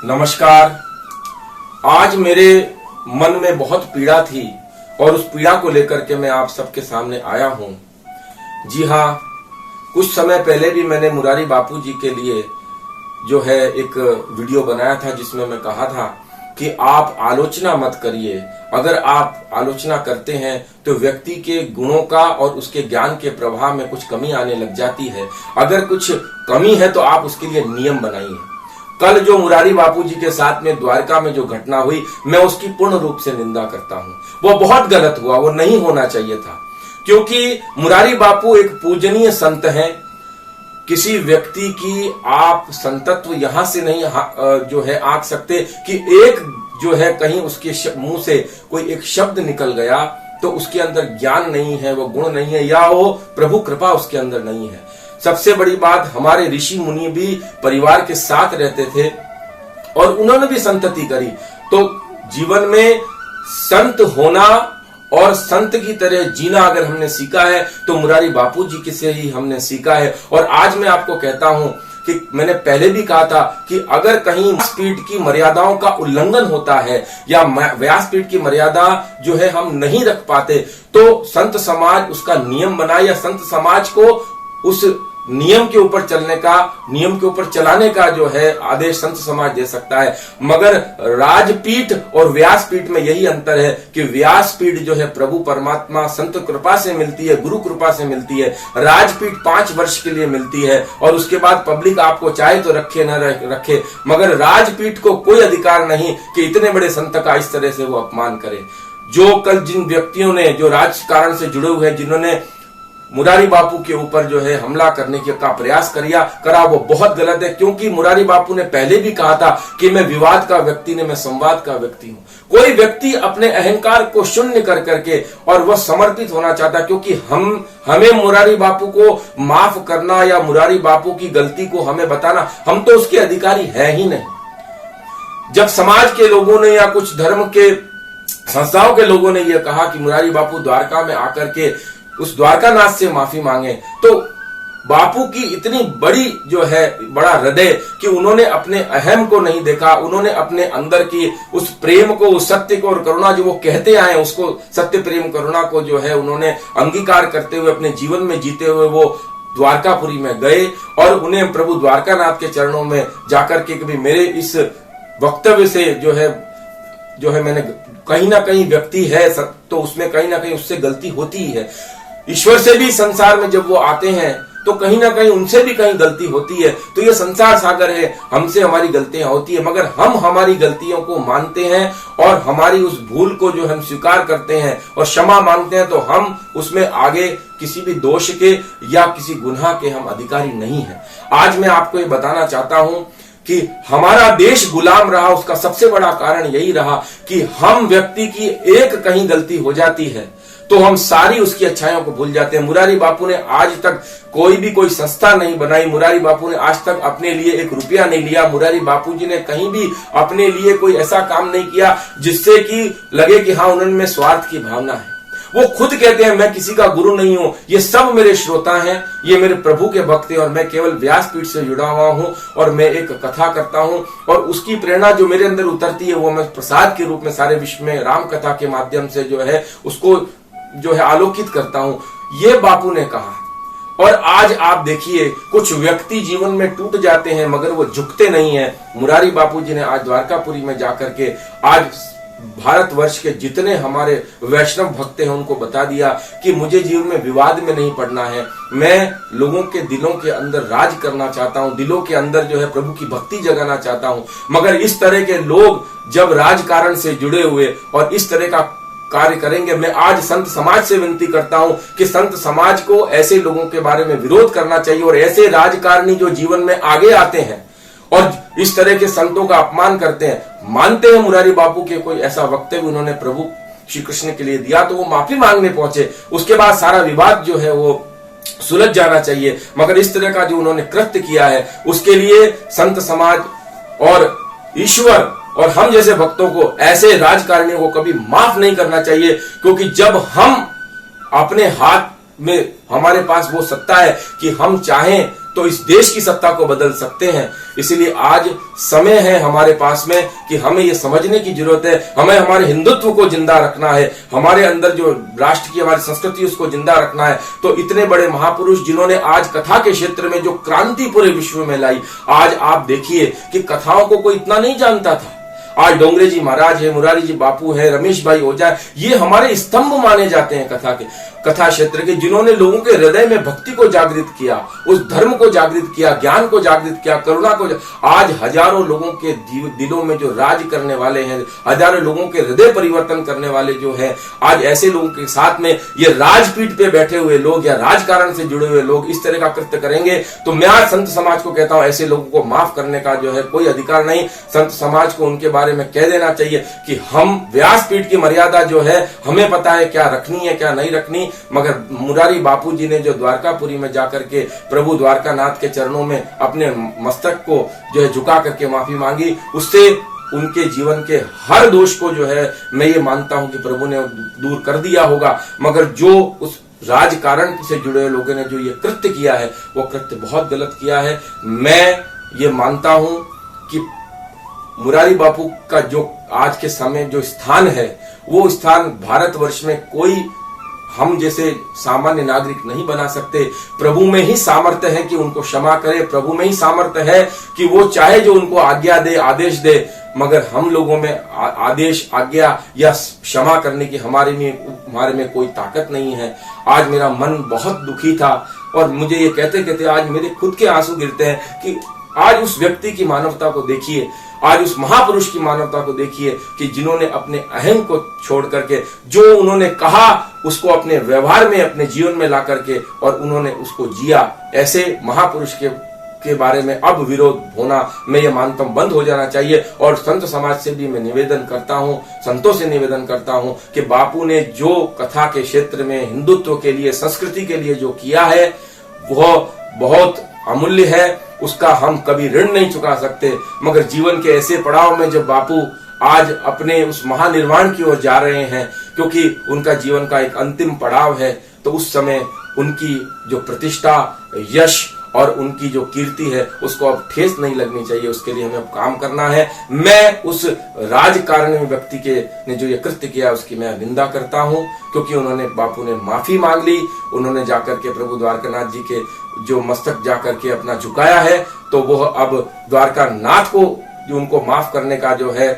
नमस्कार। आज मेरे मन में बहुत पीड़ा थी और उस पीड़ा को लेकर के मैं आप सबके सामने आया हूं। जी हाँ, कुछ समय पहले भी मैंने मुरारी बापू जी के लिए जो है एक वीडियो बनाया था जिसमें मैं कहा था कि आप आलोचना मत करिए। अगर आप आलोचना करते हैं तो व्यक्ति के गुणों का और उसके ज्ञान के प्रभाव में कुछ कमी आने लग जाती है। अगर कुछ कमी है तो आप उसके लिए नियम बनाइए। कल जो मुरारी बापू जी के साथ में द्वारका में जो घटना हुई, मैं उसकी पूर्ण रूप से निंदा करता हूं। वो बहुत गलत हुआ, वो नहीं होना चाहिए था, क्योंकि मुरारी बापू एक पूजनीय संत हैं। किसी व्यक्ति की आप संतत्व यहां से नहीं जो है आंक सकते कि एक जो है कहीं उसके मुंह से कोई एक शब्द निकल गया तो उसके अंदर ज्ञान नहीं है, वो गुण नहीं है, या वो प्रभु कृपा उसके अंदर नहीं है। सबसे बड़ी बात, हमारे ऋषि मुनि भी परिवार के साथ रहते थे और उन्होंने भी संतति करी। तो जीवन में संत होना और संत की तरह जीना अगर हमने सीखा है तो मुरारी बापू जी से ही हमने सीखा है। और आज मैं आपको कहता हूं कि मैंने पहले भी कहा था कि अगर कहीं व्यासपीठ की मर्यादाओं का उल्लंघन होता है या व्यासपीठ की मर्यादा जो है हम नहीं रख पाते तो संत समाज उसका नियम बनाए या संत समाज को उस नियम के ऊपर चलने का, नियम के ऊपर चलाने का जो है आदेश संत समाज दे सकता है। मगर राजपीठ और व्यासपीठ में यही अंतर है कि व्यासपीठ जो है प्रभु परमात्मा संत कृपा से मिलती है, गुरु कृपा से मिलती है। राजपीठ 5 वर्ष के लिए मिलती है और उसके बाद पब्लिक आपको चाहे तो रखे न रखे, मगर राजपीठ को कोई अधिकार नहीं कि इतने बड़े संत का इस तरह से वो अपमान करे। जो कल जिन व्यक्तियों ने जो राजकारण से जुड़े हुए हैं, जिन्होंने मुरारी बापू के ऊपर जो है हमला करने का प्रयास करा, वो बहुत गलत है। क्योंकि मुरारी बापू ने पहले भी कहा था कि मैं विवाद का व्यक्ति नहीं, मैं संवाद का व्यक्ति हूं। कोई व्यक्ति अपने अहंकार को शून्य कर करके और वह समर्पित होना चाहता, क्योंकि हमें मुरारी बापू को माफ करना या मुरारी बापू की गलती को हमें बताना, हम तो उसके अधिकारी है ही नहीं। जब समाज के लोगों ने या कुछ धर्म के संस्थाओं के लोगों ने यह कहा कि मुरारी बापू द्वारका में आकर के उस द्वारकानाथ से माफी मांगे, तो बापू की इतनी बड़ी जो है बड़ा हृदय कि उन्होंने अपने अहम को नहीं देखा, उन्होंने अपने अंदर की उस प्रेम को, उस सत्य को और करुणा जो वो कहते आए, उसको सत्य प्रेम करुणा को जो है उन्होंने अंगीकार करते हुए अपने जीवन में जीते हुए वो द्वारकापुरी में गए। और उन्हें प्रभु द्वारकानाथ के चरणों में जाकर के कभी मेरे इस वक्तव्य से जो है मैंने कहीं ना कहीं व्यक्ति है तो उसमें कहीं ना कहीं उससे गलती होती ही है। ईश्वर से भी संसार में जब वो आते हैं तो कहीं ना कहीं उनसे भी कहीं गलती होती है। तो ये संसार सागर है, हमसे हमारी गलतियां होती है, मगर हम हमारी गलतियों को मानते हैं और हमारी उस भूल को जो हम स्वीकार करते हैं और क्षमा मांगते हैं, तो हम उसमें आगे किसी भी दोष के या किसी गुनाह के हम अधिकारी नहीं हैं। आज मैं आपको ये बताना चाहता हूं कि हमारा देश गुलाम रहा, उसका सबसे बड़ा कारण यही रहा कि हम व्यक्ति की एक कहीं गलती हो जाती है तो हम सारी उसकी अच्छाइयों को भूल जाते हैं। मुरारी बापू ने आज तक कोई संस्था नहीं बनाई, मुरारी बापू ने आज तक अपने लिए 1 रुपया नहीं लिया, मुरारी बापू जी ने कहीं भी अपने लिए कोई ऐसा काम नहीं किया जिससे कि लगे कि हाँ उनमें स्वार्थ की भावना है। वो खुद कहते हैं मैं किसी का गुरु नहीं हूं, ये सब मेरे श्रोता हैं, ये मेरे प्रभु के भक्त हैं और मैं केवल व्यासपीठ से जुड़ा हुआ हूं और मैं एक कथा करता हूं और उसकी प्रेरणा जो मेरे अंदर उतरती है वो मैं प्रसाद के रूप में सारे विश्व में राम कथा के माध्यम से जो है उसको जो है आलोकित करता हूं। ये बापू ने कहा। और आज आप देखिए कुछ व्यक्ति जीवन में टूट जाते हैं मगर वो झुकते नहीं है। मुरारी बापू जी ने आज द्वारकापुरी में जाकर के आज भारतवर्ष के जितने हमारे वैष्णव भक्त हैं उनको बता दिया कि मुझे जीवन में विवाद में नहीं पड़ना है, मैं लोगों के दिलों के अंदर राज करना चाहता हूं, दिलों के अंदर जो है प्रभु की भक्ति जगाना चाहता हूं। मगर इस तरह के लोग जब राजकारण से जुड़े हुए और इस तरह का कार्य करेंगे, मैं आज संत समाज से विनती करता हूं कि संत समाज को ऐसे लोगों के बारे में विरोध करना चाहिए और ऐसे राजकारणी जो जीवन में आगे आते हैं और इस तरह के संतों का अपमान करते हैं, मानते हैं मुरारी बापू के कोई ऐसा वक्तव्य उन्होंने प्रभु श्री कृष्ण के लिए दिया तो वो माफी मांगने पहुंचे, उसके बाद सारा विवाद जो है वो सुलझ जाना चाहिए। मगर इस तरह का जो उन्होंने कृत्य किया है उसके लिए संत समाज और ईश्वर और हम जैसे भक्तों को, ऐसे राजकारणियों को कभी माफ नहीं करना चाहिए। क्योंकि जब हम अपने हाथ में, हमारे पास वो सत्ता है कि हम चाहें तो इस देश की सत्ता को बदल सकते हैं। इसीलिए आज समय है हमारे पास में कि हमें ये समझने की जरूरत है, हमें हमारे हिंदुत्व को जिंदा रखना है, हमारे अंदर जो राष्ट्र की हमारी संस्कृति उसको जिंदा रखना है। तो इतने बड़े महापुरुष जिन्होंने आज कथा के क्षेत्र में जो क्रांति पूरे विश्व में लाई, आज आप देखिए कि कथाओं को कोई इतना नहीं जानता था। आज डोंगरे जी महाराज है, मुरारी जी बापू है, रमेश भाई ओझा है, ये हमारे स्तंभ माने जाते हैं कथा क्षेत्र के, जिन्होंने लोगों के हृदय में भक्ति को जागृत किया, उस धर्म को जागृत किया, ज्ञान को जागृत किया, करुणा को आज हजारों लोगों के दिलों में जो राज करने वाले हैं, हजारों लोगों के हृदय परिवर्तन करने वाले जो है, आज ऐसे लोगों के साथ में ये राजपीठ पे बैठे हुए लोग या राजकारण से जुड़े हुए लोग इस तरह का कृत्य करेंगे, तो मैं आज संत समाज को कहता हूं ऐसे लोगों को माफ करने का जो है कोई अधिकार नहीं। संत समाज को उनके बारे में कह देना चाहिए कि हम व्यासपीठ की मर्यादा जो है हमें पता है क्या रखनी है क्या नहीं रखनी, मगर मुरारी बापू जी ने जो द्वारकापुरी में जाकर के प्रभु द्वारकानाथ के चरणों में अपने मस्तक को जो है झुका करके माफी मांगी, उससे उनके जीवन के हर दोष को जो है मैं ये मानता हूं कि प्रभु ने दूर कर दिया होगा। मगर जो उस राजकारण से जुड़े हुए लोगों ने जो ये कृत्य किया है वो कृत्य बहुत गलत किया है। मैं ये मानता हूं कि मुरारी बापू का जो आज के समय जो स्थान है वो स्थान भारतवर्ष में कोई हम जैसे सामान्य नागरिक नहीं बना सकते। प्रभु में ही सामर्थ्य है कि उनको क्षमा करे, प्रभु में ही सामर्थ्य है कि वो चाहे जो उनको आज्ञा दे, आदेश दे, मगर हम लोगों में आदेश, आज्ञा या क्षमा करने की हमारे में कोई ताकत नहीं है। आज मेरा मन बहुत दुखी था और मुझे ये कहते कहते आज मेरे खुद के आंसू गिरते हैं कि आज उस व्यक्ति की मानवता को देखिए, आज उस महापुरुष की मानवता को देखिए कि जिन्होंने अपने अहम को छोड़ करके जो उन्होंने कहा उसको अपने व्यवहार में, अपने जीवन में ला करके और उन्होंने उसको जिया। ऐसे महापुरुष के बारे में अब विरोध होना मैं ये मानता हूं बंद हो जाना चाहिए। और संत समाज से भी मैं निवेदन करता हूं, संतों से निवेदन करता हूं कि बापू ने जो कथा के क्षेत्र में हिंदुत्व के लिए, संस्कृति के लिए जो किया है वह बहुत अमूल्य है, उसका हम कभी ऋण नहीं चुका सकते। मगर जीवन के ऐसे पड़ाव में जब बापू आज अपने उस महानिर्वाण की ओर जा रहे हैं, क्योंकि उनका जीवन का एक अंतिम पड़ाव है, तो उस समय उनकी जो प्रतिष्ठा, यश और उनकी जो कीर्ति है उसको अब ठेस नहीं लगनी चाहिए। उसके लिए हमें अब काम करना है। मैं उस राजकारण व्यक्ति के ने जो ये कृत्य किया उसकी मैं निंदा करता हूं, क्योंकि उन्होंने, बापू ने माफी मांग ली, उन्होंने जाकर के प्रभु द्वारकानाथ जी के जो मस्तक जाकर के अपना झुकाया है, तो वह अब द्वारकानाथ को जो उनको माफ करने का जो है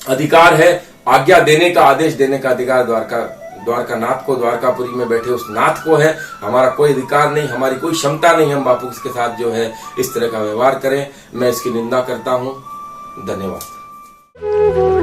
अधिकार है, आज्ञा देने का, आदेश देने का अधिकार द्वारकानाथ को, द्वारकापुरी में बैठे उस नाथ को है। हमारा कोई अधिकार नहीं, हमारी कोई क्षमता नहीं हम बापू के साथ जो है इस तरह का व्यवहार करें। मैं इसकी निंदा करता हूं। धन्यवाद।